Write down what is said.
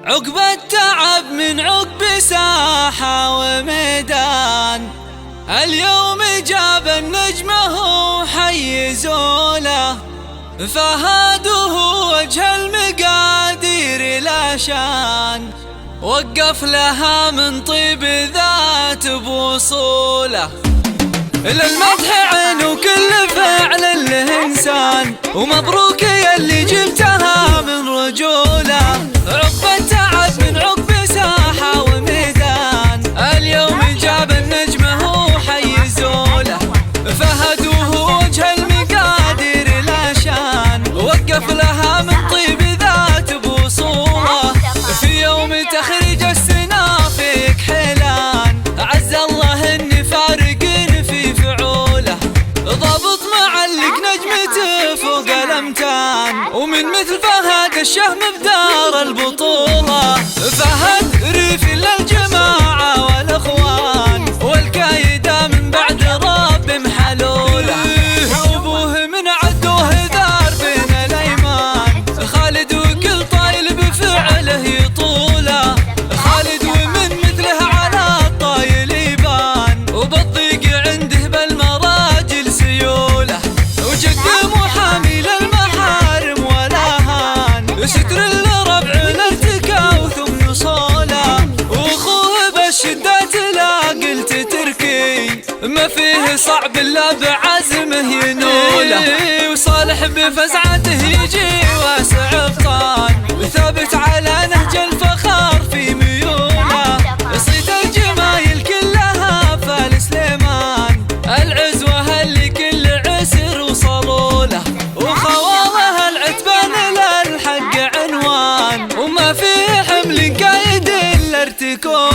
عقب التعب من عقب ساحة وميدان، اليوم جاب النجمة وحيزوا له، فهد وهو وجه المقادير لا شان، وقف لها من طيب ذات بوصوله. للمدح عين وكل فعل له إنسان، ومبروك يلي جبتها من رجوله. عقب التعب من عقب ساحة وميدان، اليوم جاب النجمة وحيزوا له، فهد وهو وجه المقادير لا شان، وقف لها من طيب ذات بوصوله. في يوم تخرج السنا فيك حيلان، عز الله اني فارق في فعوله، ضابط معلق نجمته فوق الامتان، ومن مثل فهد الشهم بدار البطولة. فهد ريفي للجماعة والاخوان، والكايدة من بعد رب محلوله، وابوه من عدوه ذار بين الايمان، خالد وكل طايل بفعله يطوله، خالد ومن مثله على الطايل يبان، وبالضيق عنده بالمراجل سيوله، وجد محامي للمحارم ولا هان، ستر الربع الارتكا وثم صوله، واخوه بالشدات لا قلت تركي، ما فيه صعب الا بعزمه ينوله، وصالح بفزعته يجي واسع بطان، وثابت على نهج الفخار في ميوله، صيت الجمايل كلها فال سليمان، العزوة اللي كل عسر وصلوا له، وخواله العتبان للحق عنوان، وما في حمل قايد الا ارتكوله.